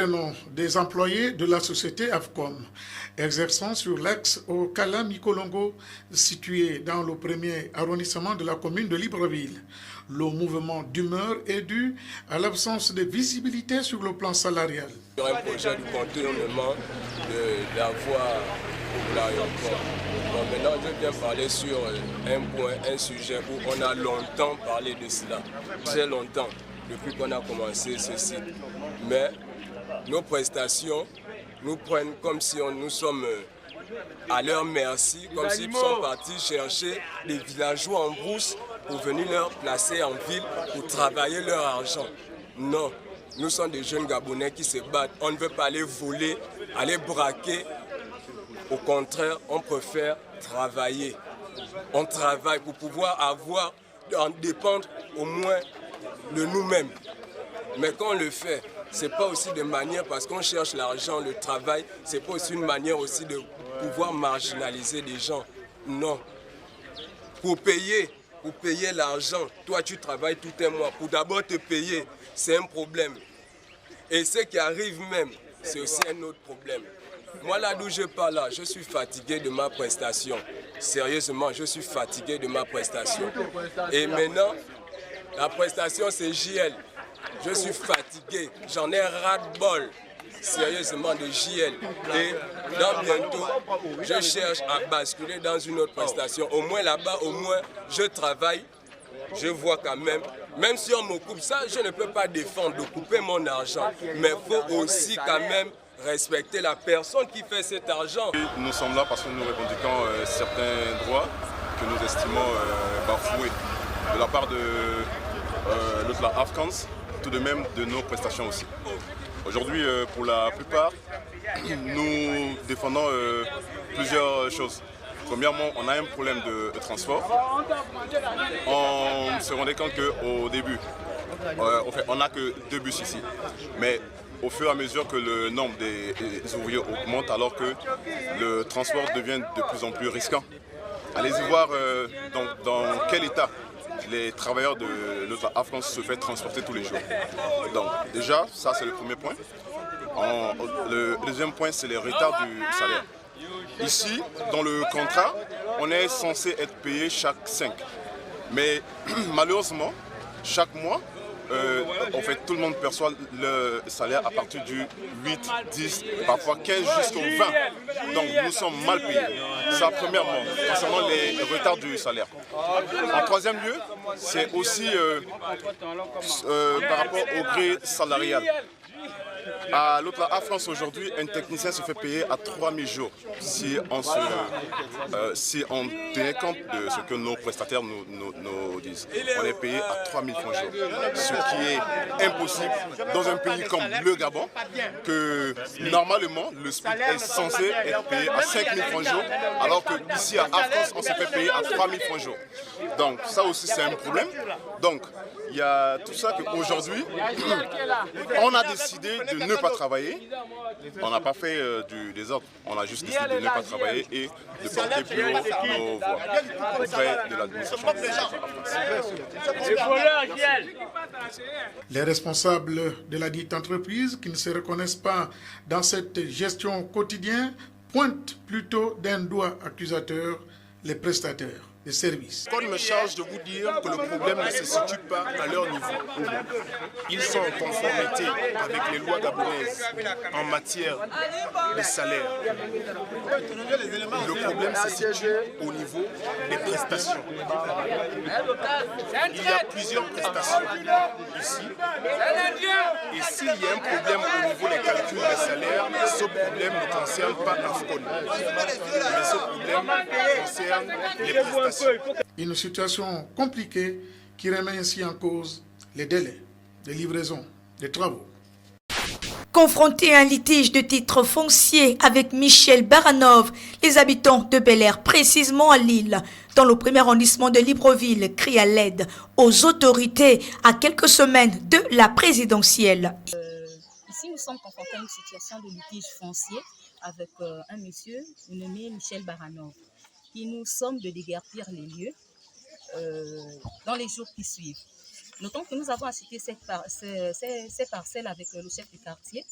Reprenons des employés de la société AFCOM exerçant sur l'axe au Cala-Mikolongo, situé dans le premier arrondissement de la commune de Libreville. Le mouvement d'humeur est dû à l'absence de visibilité sur le plan salarial. Sur un projet de contournement de la voie pour l'aéroport. Bon, maintenant, je viens parler sur un point, un sujet où on a longtemps parlé de cela. Très longtemps, depuis qu'on a commencé ce site. Mais nos prestations nous prennent comme si nous sommes à leur merci, comme s'ils sont partis chercher des villageois en brousse pour venir leur placer en ville pour travailler leur argent. Non, nous sommes des jeunes Gabonais qui se battent. On ne veut pas aller voler, aller braquer. Au contraire, on préfère travailler. On travaille pour pouvoir avoir, en dépendre au moins de nous-mêmes. Mais quand on le fait, ce n'est pas aussi de manière, parce qu'on cherche l'argent, le travail, ce n'est pas aussi une manière aussi de pouvoir marginaliser des gens. Non. Pour payer l'argent, toi tu travailles tout un mois. Pour d'abord te payer, c'est un problème. Et ce qui arrive même, c'est aussi un autre problème. Moi là d'où je parle là, je suis fatigué de ma prestation. Sérieusement, je suis fatigué de ma prestation. Et maintenant, la prestation c'est JL. Je suis fatigué, j'en ai ras-le-bol, sérieusement, de JL. Et dans bientôt, je cherche à basculer dans une autre prestation. Au moins là-bas, au moins, je travaille, je vois quand même si on me coupe ça, je ne peux pas défendre de couper mon argent. Mais il faut aussi quand même respecter la personne qui fait cet argent. Nous sommes là parce que nous revendiquons certains droits que nous estimons bafoués de la part de l'autre Afghans, tout de même de nos prestations aussi. Aujourd'hui, pour la plupart, nous défendons plusieurs choses. Premièrement, on a un problème de transport. On se rendait compte qu'au début, on n'a que 2 bus ici. Mais au fur et à mesure que le nombre des ouvriers augmente, alors que le transport devient de plus en plus risquant. Allez-y voir dans quel état les travailleurs de notre Afghan se font transporter tous les jours. Donc déjà, ça c'est le premier point. Le deuxième point, c'est les retards du salaire. Ici, dans le contrat, on est censé être payé chaque 5. Mais malheureusement, chaque mois, tout le monde perçoit le salaire à partir du 8, 10, parfois 15 jusqu'au 20. Donc nous sommes mal payés. Ça premièrement, concernant les retards du salaire. En troisième lieu, c'est aussi par rapport au gré salarial. À l'autre France aujourd'hui, un technicien se fait payer à 3000 jours si on tenait compte de ce que nos prestataires nous disent. On est payé à 3000 francs jour, ce qui est impossible dans un pays comme le Gabon, que normalement le SPIC est censé être payé à 5000 francs jour, alors qu'ici à France on se fait payer à 3000 francs jour. Donc ça aussi c'est un problème. Donc il y a tout ça qu'aujourd'hui, on a décidé de ne pas travailler. On n'a pas fait du désordre. On a juste décidé de ne pas travailler et de porter plus haut nos voix auprès de l'administration. Les responsables de la dite entreprise qui ne se reconnaissent pas dans cette gestion quotidienne pointent plutôt d'un doigt accusateur les prestataires des services. Qu'on me charge de vous dire que le problème ne se situe pas à leur niveau. Ils sont en conformité avec les lois gabonaises en matière de salaire. Le problème se situe au niveau des prestations. Il y a plusieurs prestations ici. Et s'il y a un problème au niveau des calculs des salaires, ce problème ne concerne pas AFCON. Mais ce problème concerne les prestations. Une situation compliquée qui remet ainsi en cause les délais de livraison des travaux. Confrontés à un litige de titre foncier avec Michel Baranov, les habitants de Bel Air, précisément à Lille, dans le premier arrondissement de Libreville, crient à l'aide aux autorités à quelques semaines de la présidentielle. Ici, nous sommes confrontés à une situation de litige foncier avec un monsieur nommé Michel Baranov. Et nous sommes de déguerpir les lieux dans les jours qui suivent. Notons que nous avons acheté ces parcelles avec le chef du quartier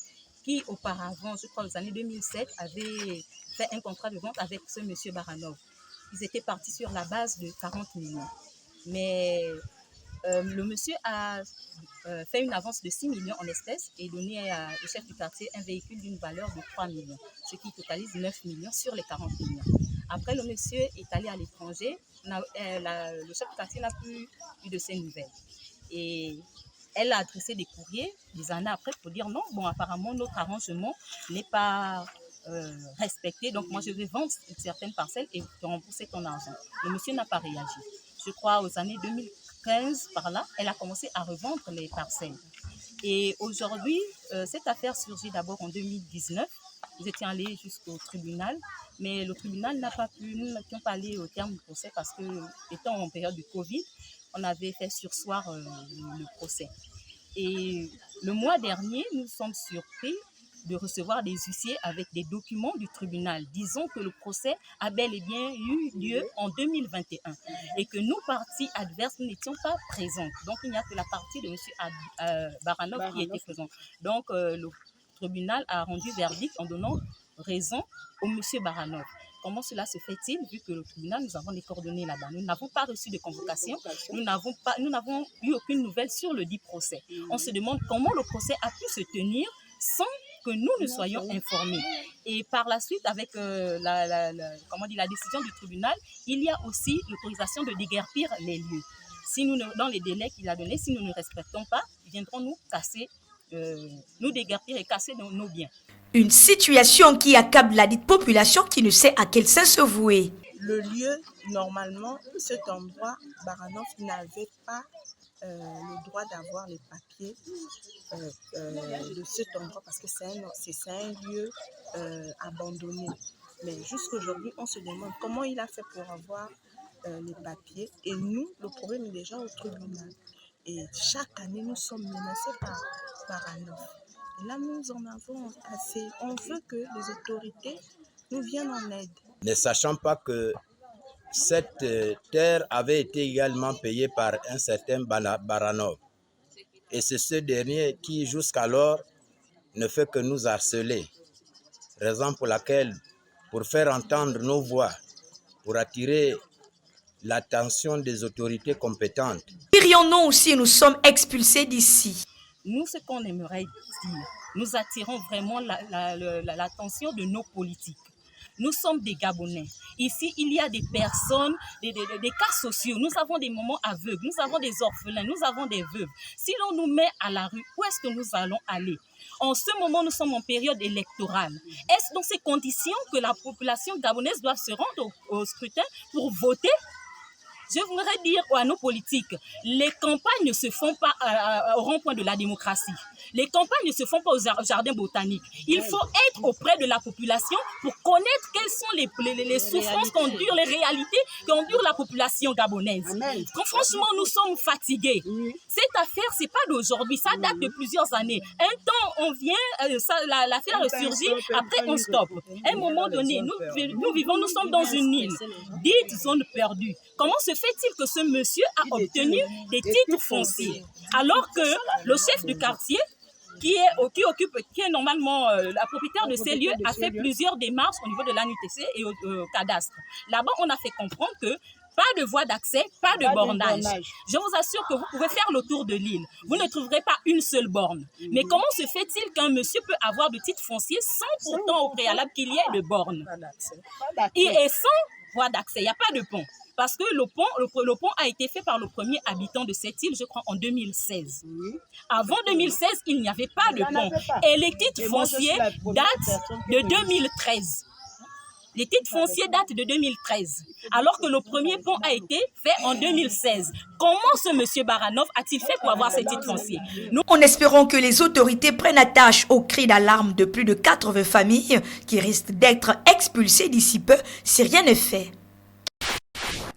qui auparavant, je crois aux années 2007, avait fait un contrat de vente avec ce monsieur Baranov. Ils étaient partis sur la base de 40 millions. Mais le monsieur a fait une avance de 6 millions en espèces et donné au chef du quartier un véhicule d'une valeur de 3 millions, ce qui totalise 9 millions sur les 40 millions. Après, le monsieur est allé à l'étranger. Le chef du quartier n'a plus eu de ses nouvelles. Et elle a adressé des courriers des années après pour dire non, bon, apparemment, notre arrangement n'est pas respecté. Donc, moi, je vais vendre une certaine parcelle et te rembourser ton argent. Le monsieur n'a pas réagi. Je crois aux années 2015, par là, elle a commencé à revendre les parcelles. Et aujourd'hui, cette affaire surgit d'abord en 2019. Nous étions allés jusqu'au tribunal, mais le tribunal n'a pas pu, nous n'étions pas allés au terme du procès parce que, étant en période de Covid, on avait fait surseoir le procès. Et le mois dernier, nous sommes surpris de recevoir des huissiers avec des documents du tribunal disant que le procès a bel et bien eu lieu en 2021 et que nous, parties adverses, nous n'étions pas présentes. Donc, il n'y a que la partie de M. Baranov qui était présente. Donc, le tribunal a rendu verdict en donnant raison au M. Baranov. Comment cela se fait-il, vu que le tribunal, nous avons les coordonnées là-bas. Nous n'avons pas reçu de convocation, nous n'avons eu aucune nouvelle sur le dit procès. On se demande comment le procès a pu se tenir sans que nous ne soyons informés. Et par la suite, avec la décision du tribunal, il y a aussi l'autorisation de déguerpir les lieux. Si nous, dans les délais qu'il a donnés, si nous ne respectons pas, ils viendront nous casser, nous déguerpir et casser nos biens. Une situation qui accable la dite population qui ne sait à quel sens se vouer. Le lieu, normalement, cet endroit, Baranov n'avait pas le droit d'avoir les papiers de cet endroit parce que c'est un lieu abandonné. Mais jusqu'aujourd'hui, on se demande comment il a fait pour avoir les papiers. Et nous, le problème est déjà au tribunal. Et chaque année, nous sommes menacés par Baranov. Et là, nous en avons assez. On veut que les autorités nous viennent en aide. Ne sachant pas que cette terre avait été également payée par un certain Baranov. Et c'est ce dernier qui, jusqu'alors, ne fait que nous harceler. Raison pour laquelle, pour faire entendre nos voix, pour attirer l'attention des autorités compétentes. Dirions-nous si nous sommes expulsés d'ici? Nous, ce qu'on aimerait dire, nous attirons vraiment l'attention de nos politiques. Nous sommes des Gabonais. Ici, il y a des personnes, des cas sociaux. Nous avons des mamans aveugles, nous avons des orphelins, nous avons des veuves. Si l'on nous met à la rue, où est-ce que nous allons aller? En ce moment, nous sommes en période électorale. Est-ce dans ces conditions que la population gabonaise doit se rendre au scrutin pour voter? Je voudrais dire à nos politiques, les campagnes ne se font pas au rond-point de la démocratie. Les campagnes ne se font pas au jardin botanique. Il faut être auprès de la population pour connaître quelles sont les souffrances qu'endure, les réalités qu'endure la population gabonaise. Quand franchement, nous sommes fatigués. Cette affaire, ce n'est pas d'aujourd'hui, ça date de plusieurs années. Un temps, on vient, l'affaire surgit, après on stoppe. À un moment donné, nous sommes dans une île, dite zone perdue. Comment se fait-il que ce monsieur a obtenu des titres fonciers alors que le chef du quartier qui est normalement la propriétaire de ces lieux a fait plusieurs démarches au niveau de l'ANUTC et au cadastre. Là-bas, on a fait comprendre que pas de voie d'accès, pas de bornage. Je vous assure que vous pouvez faire le tour de l'île. Vous ne trouverez pas une seule borne. Mais comment se fait-il qu'un monsieur peut avoir de titres fonciers sans pourtant au préalable qu'il y ait de bornes? Et sans voie d'accès, il n'y a pas de pont. Parce que le pont a été fait par le premier habitant de cette île, je crois, en 2016. Avant 2016, il n'y avait pas de pont. Et les titres fonciers datent de 2013. Les titres fonciers datent de 2013, alors que le premier pont a été fait en 2016. Comment ce monsieur Baranov a-t-il fait pour avoir ces titres fonciers? Nous, en espérant que les autorités prennent attache au cri d'alarme de plus de 80 familles qui risquent d'être expulsées d'ici peu si rien n'est fait.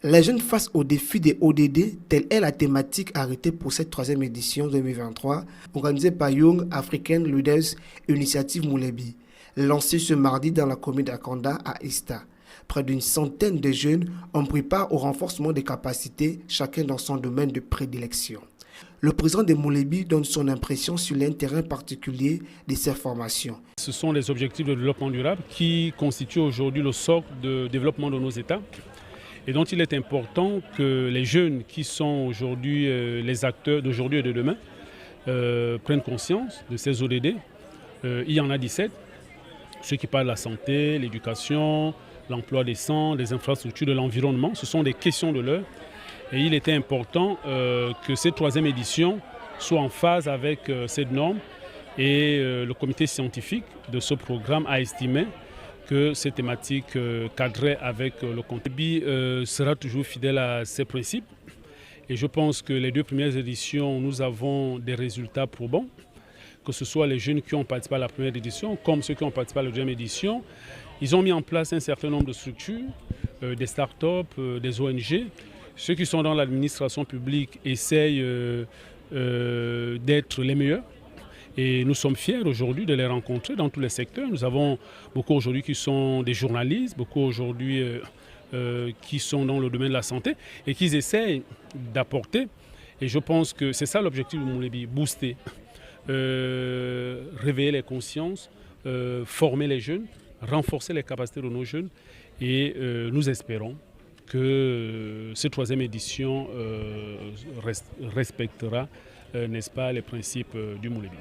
Les jeunes face au défi des ODD, telle est la thématique arrêtée pour cette 3e édition 2023, organisée par Young African Leaders Initiative Moulebi, lancée ce mardi dans la commune d'Akanda à Ista. Près d'une centaine de jeunes ont pris part au renforcement des capacités, chacun dans son domaine de prédilection. Le président de Moulébi donne son impression sur l'intérêt particulier de ces formations. Ce sont les objectifs de développement durable qui constituent aujourd'hui le socle de développement de nos États et dont il est important que les jeunes qui sont aujourd'hui les acteurs d'aujourd'hui et de demain prennent conscience de ces ODD. Il y en a 17, ceux qui parlent de la santé, l'éducation, l'emploi décent, les infrastructures, de l'environnement. Ce sont des questions de l'heure. Et il était important que cette troisième édition soit en phase avec cette norme. Et le comité scientifique de ce programme a estimé que ces thématiques cadraient avec le contexte. Moulébi sera toujours fidèle à ses principes. Et je pense que les 2 premières éditions, nous avons des résultats probants. Que ce soit les jeunes qui ont participé à la première édition, comme ceux qui ont participé à la deuxième édition. Ils ont mis en place un certain nombre de structures, des start-up, des ONG. Ceux qui sont dans l'administration publique essayent d'être les meilleurs. Et nous sommes fiers aujourd'hui de les rencontrer dans tous les secteurs. Nous avons beaucoup aujourd'hui qui sont des journalistes, beaucoup aujourd'hui qui sont dans le domaine de la santé et qui essayent d'apporter. Et je pense que c'est ça l'objectif de Moulébi, booster, réveiller les consciences, former les jeunes, renforcer les capacités de nos jeunes. Et nous espérons que cette troisième édition respectera, n'est-ce pas, les principes du Moulébi.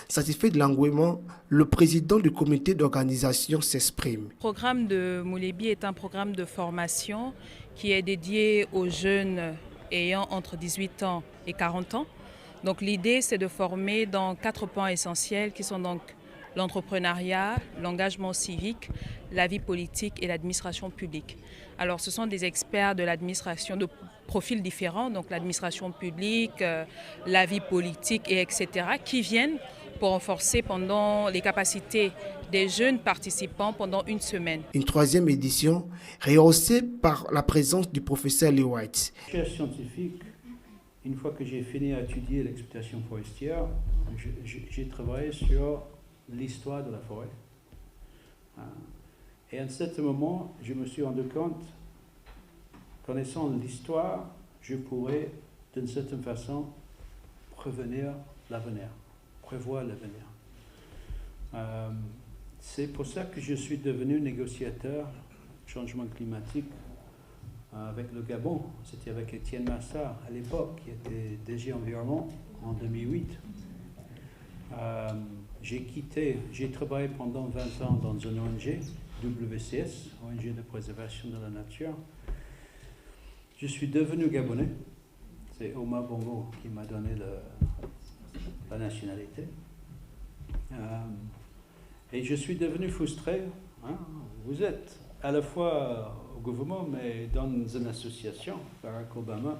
Satisfait de l'engouement, le président du comité d'organisation s'exprime. Le programme de Moulébi est un programme de formation qui est dédié aux jeunes ayant entre 18 ans et 40 ans. Donc l'idée, c'est de former dans 4 pans essentiels qui sont donc l'entrepreneuriat, l'engagement civique, la vie politique et l'administration publique. Alors ce sont des experts de l'administration de profils différents, donc l'administration publique, la vie politique et etc. qui viennent pour renforcer pendant les capacités des jeunes participants pendant une semaine. Une troisième édition rehaussée par la présence du professeur Lee White. Recherche scientifique, une fois que j'ai fini à étudier l'exploitation forestière, j'ai travaillé sur l'histoire de la forêt. Et à un certain moment, je me suis rendu compte, connaissant l'histoire, je pourrais d'une certaine façon prévoir l'avenir. C'est pour ça que je suis devenu négociateur changement climatique avec le Gabon. C'était avec Étienne Massard à l'époque, qui était DG Environnement en 2008. J'ai travaillé pendant 20 ans dans une ONG, WCS, ONG de préservation de la nature. Je suis devenu gabonais. C'est Omar Bongo qui m'a donné la nationalité. Et je suis devenu frustré. Vous êtes à la fois au gouvernement, mais dans une association, Barack Obama.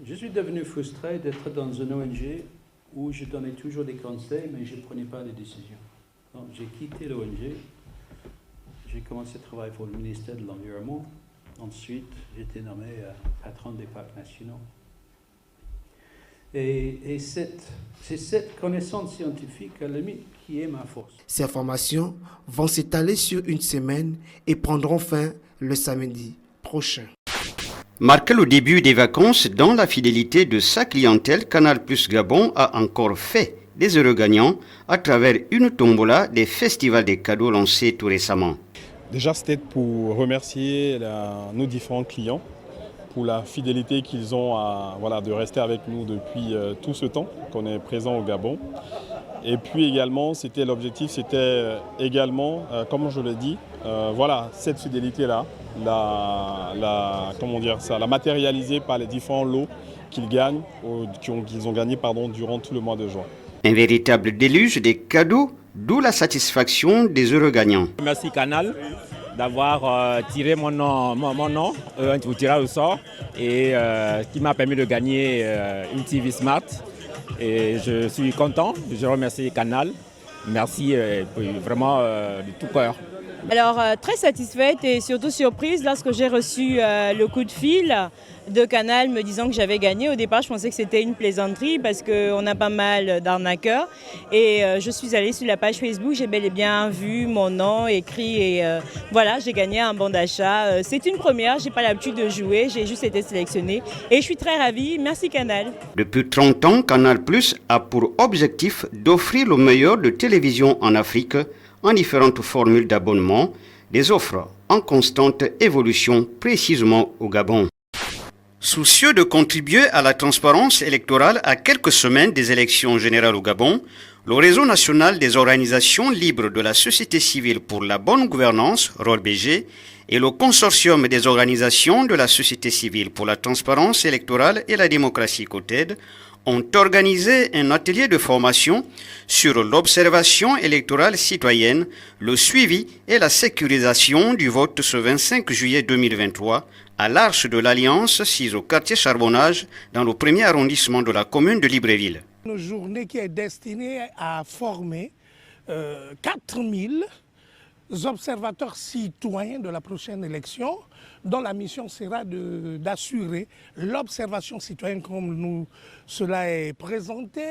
Je suis devenu frustré d'être dans une ONG où je donnais toujours des conseils, mais je ne prenais pas de décisions. Donc j'ai quitté l'ONG. J'ai commencé à travailler pour le ministère de l'Environnement. Ensuite, j'ai été nommé patron des parcs nationaux. Et c'est cette connaissance scientifique, à la limite, qui est ma force. Ces formations vont s'étaler sur une semaine et prendront fin le samedi prochain. Marqué le début des vacances dans la fidélité de sa clientèle, Canal+ Gabon a encore fait des heureux gagnants à travers une tombola des festivals des cadeaux lancés tout récemment. Déjà, c'était pour remercier nos différents clients pour la fidélité qu'ils ont de rester avec nous depuis tout ce temps qu'on est présent au Gabon. Et puis également, l'objectif, c'était également, comme je l'ai dit, cette fidélité-là, la matérialiser par les différents lots qu'ils gagnent, qu'ils ont gagnés durant tout le mois de juin. Un véritable déluge des cadeaux, d'où la satisfaction des heureux gagnants. Merci Canal d'avoir tiré mon nom, pour tirer au sort, et qui m'a permis de gagner une TV Smart. Et je suis content, je remercie Canal. Merci vraiment de tout cœur. Alors, très satisfaite et surtout surprise lorsque j'ai reçu le coup de fil de Canal me disant que j'avais gagné. Au départ, je pensais que c'était une plaisanterie parce qu'on a pas mal d'arnaqueurs. Et je suis allée sur la page Facebook, j'ai bel et bien vu mon nom écrit et voilà, j'ai gagné un bon d'achat. C'est une première, je n'ai pas l'habitude de jouer, j'ai juste été sélectionnée et je suis très ravie. Merci Canal. Depuis 30 ans, Canal+ a pour objectif d'offrir le meilleur de télévision en Afrique en différentes formules d'abonnement, des offres en constante évolution précisément au Gabon. Soucieux de contribuer à la transparence électorale à quelques semaines des élections générales au Gabon, le Réseau national des organisations libres de la société civile pour la bonne gouvernance, ROLBG, et le Consortium des organisations de la société civile pour la transparence électorale et la démocratie COTED ont organisé un atelier de formation sur l'observation électorale citoyenne, le suivi et la sécurisation du vote ce 25 juillet 2023 à l'Arche de l'Alliance 6 au quartier Charbonnage dans le premier arrondissement de la commune de Libreville. Une journée qui est destinée à former 4000 observateurs citoyens de la prochaine élection, dont la mission sera d'assurer l'observation citoyenne comme cela est présenté,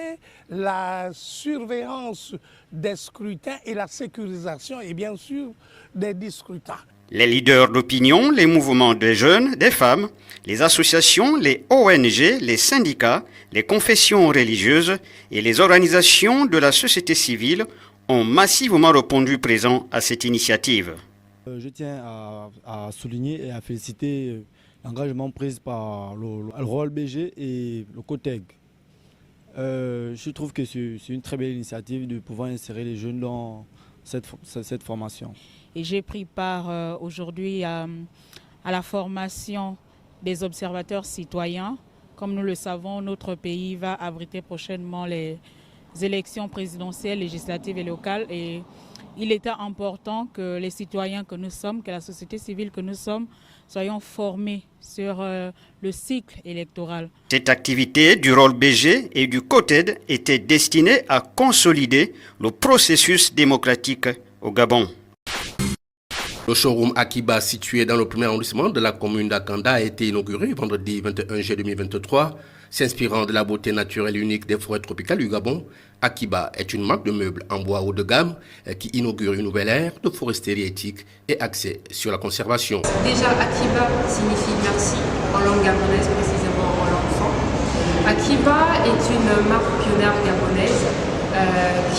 la surveillance des scrutins et la sécurisation et bien sûr des scrutins. Les leaders d'opinion, les mouvements des jeunes, des femmes, les associations, les ONG, les syndicats, les confessions religieuses et les organisations de la société civile ont massivement répondu présent à cette initiative. Je tiens à souligner et à féliciter l'engagement pris par le ROLBG et le COTEG. Je trouve que c'est une très belle initiative de pouvoir insérer les jeunes dans cette formation. Et j'ai pris part aujourd'hui à la formation des observateurs citoyens. Comme nous le savons, notre pays va abriter prochainement les élections présidentielles, législatives et locales. Et il était important que les citoyens que nous sommes, que la société civile que nous sommes, soyons formés sur le cycle électoral. Cette activité du ROLBG et du COTED était destinée à consolider le processus démocratique au Gabon. Le showroom Akiba, situé dans le premier arrondissement de la commune d'Akanda, a été inauguré vendredi 21 juillet 2023. S'inspirant de la beauté naturelle unique des forêts tropicales du Gabon, Akiba est une marque de meubles en bois haut de gamme qui inaugure une nouvelle ère de foresterie éthique et axée sur la conservation. Déjà, Akiba signifie merci en langue gabonaise, précisément en langue franc. Akiba est une marque pionnière gabonaise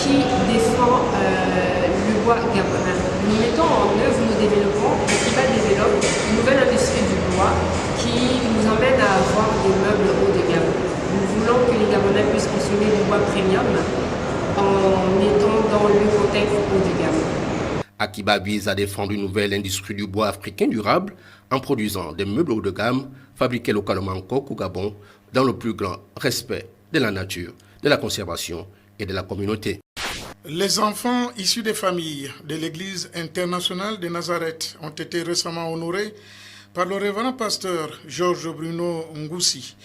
qui défend le bois gabonais. Nous mettons en œuvre, nous développons, Akiba développe une nouvelle industrie du bois qui nous emmène à avoir des meubles haut de gamme. Nous voulons que les Gabonais puissent consommer du bois premium en étant dans le contexte haut de gamme. Akiba vise à défendre une nouvelle industrie du bois africain durable en produisant des meubles haut de gamme fabriqués localement au Gabon dans le plus grand respect de la nature, de la conservation et de la communauté. Les enfants issus des familles de l'Église internationale de Nazareth ont été récemment honorés par le révérend pasteur Georges Bruno Ngoussi.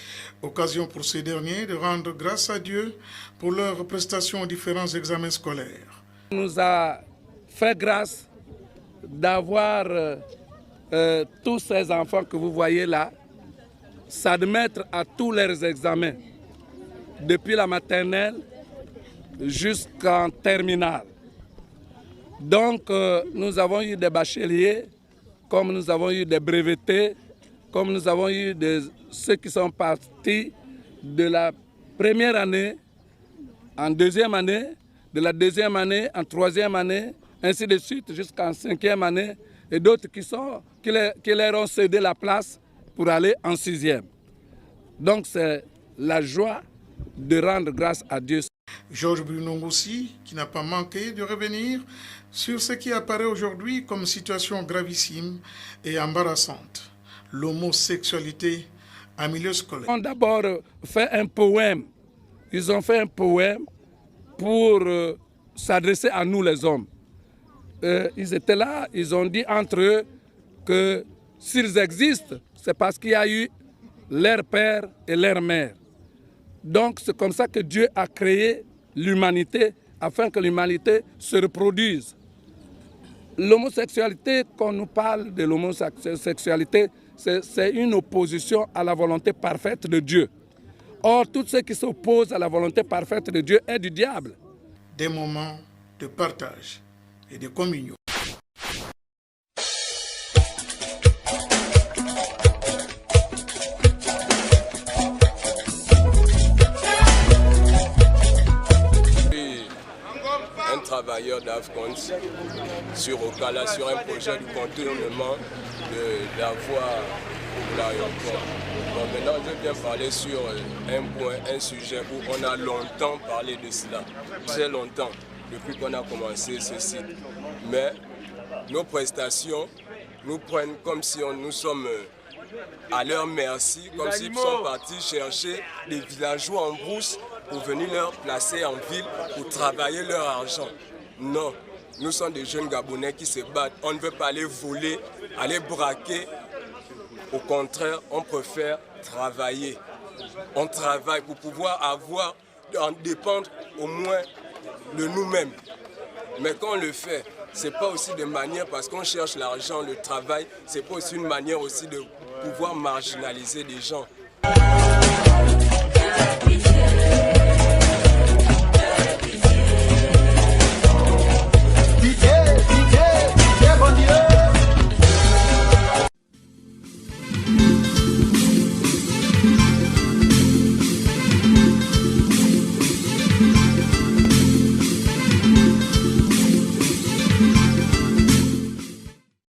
Occasion pour ces derniers de rendre grâce à Dieu pour leurs prestations aux différents examens scolaires. Il nous a fait grâce d'avoir tous ces enfants que vous voyez là s'admettre à tous leurs examens, depuis la maternelle jusqu'en terminale. Donc nous avons eu des bacheliers, comme nous avons eu des brevetés, comme nous avons eu ceux qui sont partis de la première année en deuxième année, de la deuxième année en troisième année, ainsi de suite jusqu'en cinquième année, et d'autres qui leur ont cédé la place pour aller en sixième. Donc c'est la joie de rendre grâce à Dieu. Georges Bruno Ngoussi, qui n'a pas manqué de revenir sur ce qui apparaît aujourd'hui comme situation gravissime et embarrassante, l'homosexualité en milieu scolaire. Ils ont d'abord fait un poème. Ils ont fait un poème pour s'adresser à nous les hommes. Ils étaient là, ils ont dit entre eux que s'ils existent, c'est parce qu'il y a eu leur père et leur mère. Donc c'est comme ça que Dieu a créé l'humanité, afin que l'humanité se reproduise. L'homosexualité, quand on nous parle de l'homosexualité, c'est une opposition à la volonté parfaite de Dieu. Or, tout ce qui s'oppose à la volonté parfaite de Dieu est du diable. Des moments de partage et de communion. Un travailleur d'Afcons sur Okala, sur un projet de contournement d'avoir l'aéroport. Bon, maintenant, je viens parler sur un point, un sujet où on a longtemps parlé de cela. Très longtemps, depuis qu'on a commencé ceci. Mais nos prestations nous prennent comme si nous sommes à leur merci, comme s'ils sont partis chercher des villageois en brousse pour venir leur placer en ville pour travailler leur argent. Non, nous sommes des jeunes Gabonais qui se battent. On ne veut pas aller voler, aller braquer. Au contraire, on préfère travailler. On travaille pour pouvoir avoir, en dépendre au moins de nous-mêmes. Mais quand on le fait, ce n'est pas aussi de manière, parce qu'on cherche l'argent, le travail, ce n'est pas aussi une manière aussi de pouvoir marginaliser des gens.